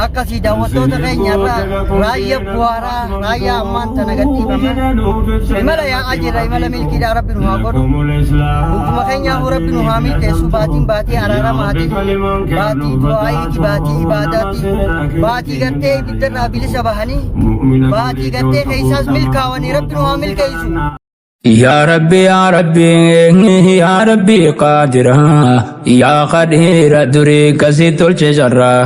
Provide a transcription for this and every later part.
akkasii daawwattoota keenyarraa raayyaa bu'aaraa raayyaa ammaan tana gadhiifama imala yaa'aa jirra imala milkiidhaa rabbi nu haa godhu hunduma keenyaaf rabbi nu haa milkeessu baatii araaramaati baatii du'aayiiti baatii ibaadaati baatii gartee ibiddarraa bilisa bahanii baatii gartee keessaas milkaawanii rabbi nu haa milkeessu. يا ربي يا ربي يا ربي قادرها يا قدير دريك ستول شجرة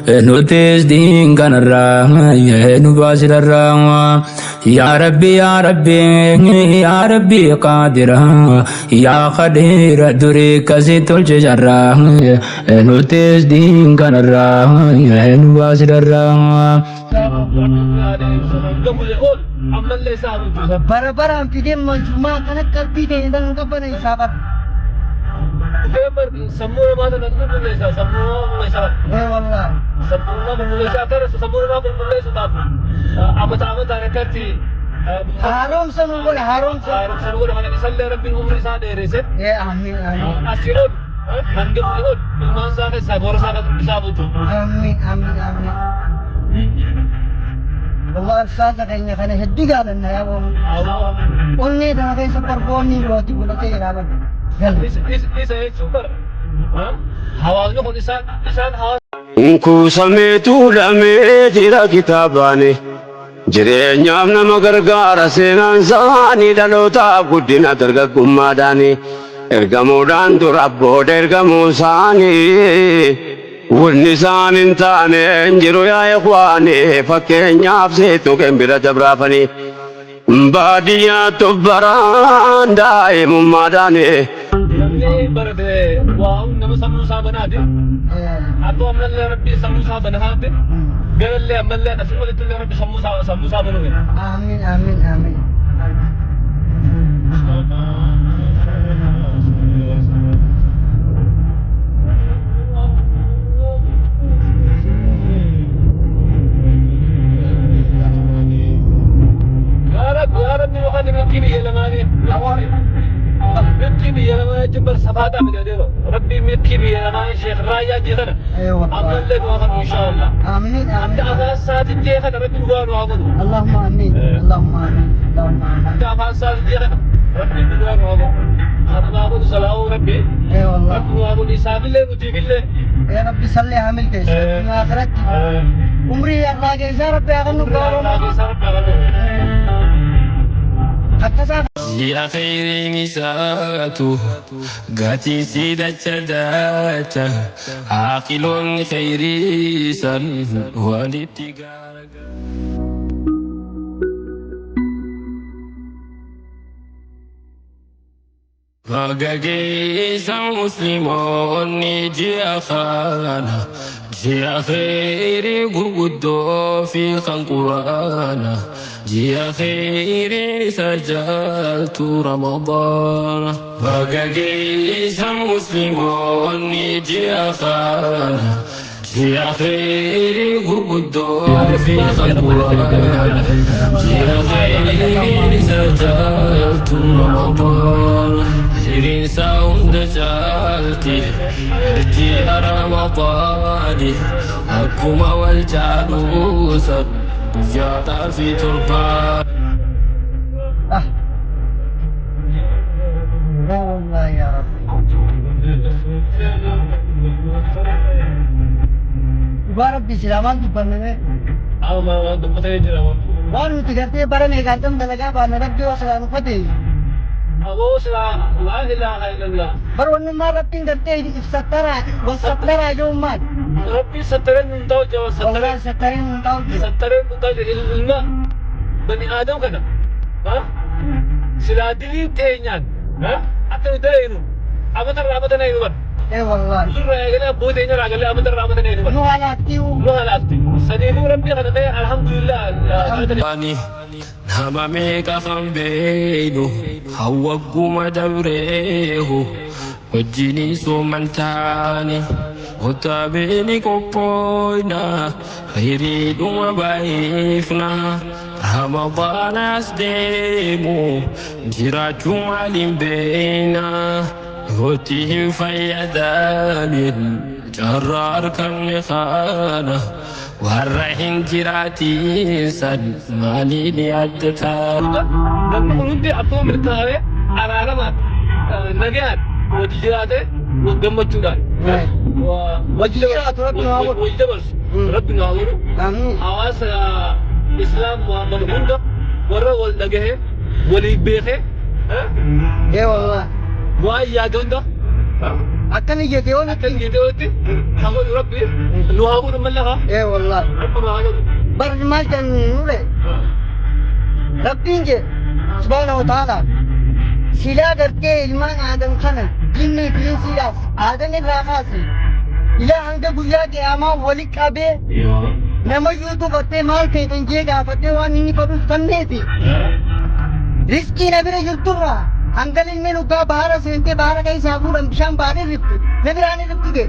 نوتيس دين كان الرا نباسل الرا يا ربي يا ربي يا ربي قادرها يا قدير دريك ستول شجرة نوتيس دين كان الرا نباسل الرا Bara-bara ang pidin mo, sumakanag ka pidin, ang kapan ay sabat. Semua masa nanti mulai sa, semua mulai sa. Wala. Semua mulai sa, terus semua mulai sa tapi. Amat-amat ada kerti. Haram sa mga haram sa. Haram sa mga mana isal Rabbin umri sa reset. Amin, amin. Asirod. Hanggap ikot. Ilman sa akin, sa boros sa akin bisa buto. Amin, amin, amin. Allah sa kanya kana hedigalan na yawon. Unni na kayo sa parboni roti wala kayo raman. Isa super. Hawa nyo kung isan hawa. Unku sameetu lamee jira kitaabani jireenyaaf nama gargaara seenaan isaanii dhalootaaf guddina dargaggummaadhaani ergamuudhaan dura booda ergamuu isaanii. Wanni isaan hin taane hin jiru yaa ikhwaani fakkeenyaaf seetu kan bira dabraafani baadiyyaatu baraan daa'imummaadhaani. Namni barate waa nama sammuu isaa banaate atoo ammallee rabbi sammuu isaa banaate garallee ammallee asii olitti illee rabbi sammuu isaa banuufi. Amin, amin, amin. جبر سفاده من ديرو ربي مكي بي انا شيخ رايا جيخنا ايوه عمل لك واخد ان شاء الله امين انت امين اساسات جيخنا ربي دوان واخد اللهم امين اللهم امين اللهم امين انت اساسات جيخنا ربي دوان واخد انا باخد صلاه ربي اي والله ربي واخد حساب الله وتيجي الله يا ربي صلي عامل كيس ما اخرت عمري يا راجل يا ربي اغنو يا خير مساته قاتي سيدة شداته عاقل خيري سن والابتقار فقاقيس مسلمون جي أخانا جي خيري قدو في خنقرانا جي خيري سجلت رمضان فقاقيس مسلمون جي أخانا جي خيري قدو في خنقرانا جي خيري سجلت رمضان شيرين ساوند جالتي جي رمضاني حكومة والجالوس جاتا في تربان والله يا ربي ربي سلامات بننے ما دمت يجرا وانو تگرتے بارے میں گاتم دلگا بان ربي وسلام فتي ابو سلام لا اله الا الله برون ما ربي گرتے وسترا جو مات ربي سترن من تو جو والله سترن سترين من تو الماء بني ادم كذا ها سلادي تينيان ها atau itu amat na itu اي والله sura ya gala bude nya ragale amat na itu نو على تيو lo halati sadimu rabbi kana tay alhamdulillah Ani nama meka fambeenu hawaguma dabreehu wajjini somantani otabeni kopoina khairi duma baifna Ramadan asdemu jirachum alim beina hotihim fayyadamin جرار كم خانة والرحين جراتي سن مالي ليادتا namni kun hundi akkuma mirkanaa'ee araaramaan nagaan wajji jiraate gammachuudhaan wajji dabarsu rabbi nu haa godhu hawaasa islaam muhammad hunda warra wal dhagahe walii beekee wallah waan yaade hunda akkana jete wala akkan geeteetti haa godhu rabbi nu haa godhu mallaqa wallah rabbi nu haa godhu bar maal kan nure rabbiin je subhanahu wa ta'ala silaa gartee ilmaan aadam kana jinni fiinsiidhaaf aadan irraa kaase ilaa hanga guyyaa qiyaamaa wali qabee nama yuutu battee maal feetan jee gaafattee waan inni fadhuuf kanneeti riskii na bira jirturraa hanga ilmeen ugaa bahara seentee bahara keessaa fuudhan bishaan baadhee rifte na biraan rifti gee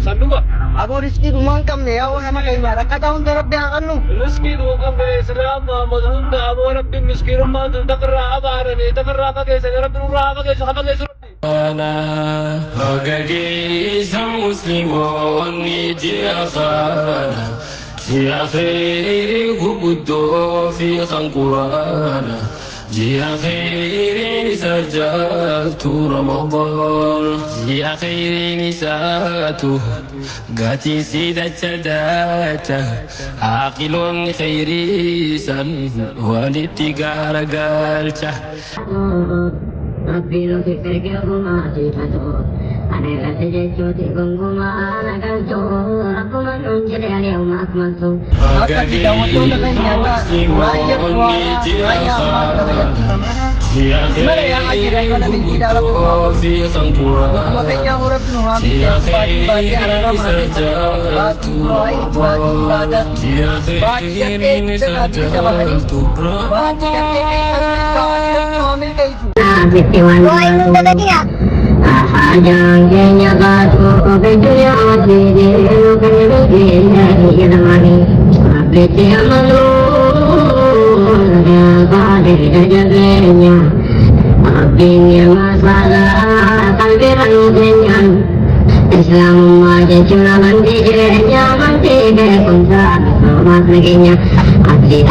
sanduuqa aboo riskii dhumaan qabne yaa nama keenya rakkataa hunda rabbi haa kannu riskii dhuunfame islaam muhammad hunda aboo rabbi miskiinummaa takirraa abaarame takirraa fageessane rabbi nurraa haa fageessu haa fageessu rabbi أنا هجاجيس مسلموني جيخانا يا خير قبضو في خنقرانا يا خير سجلت رمضان يا خير نساته قاتي سيدة سداته عاقل خير سن والابتقار قالته Rabbi lo che perché come ti fatto aveva te giuti con come la canto come non ce le ali ma come Akka kita waktu na kanya ta raya kuara raya Mana yang akhirnya yang ada di dalam makanya huruf nuham bagi anak batu roy bagi badan bagi yang terjadi sama hari bagi yang terjadi kayak Fitiwan Ajangnya batu Kejunya Diri Kejunya Diri Abiti amalu Badi jaganya Abinya masalah Kalbiran kenyan Islam aja cuma mandinya Mandi bekunsa Mas laginya Abdi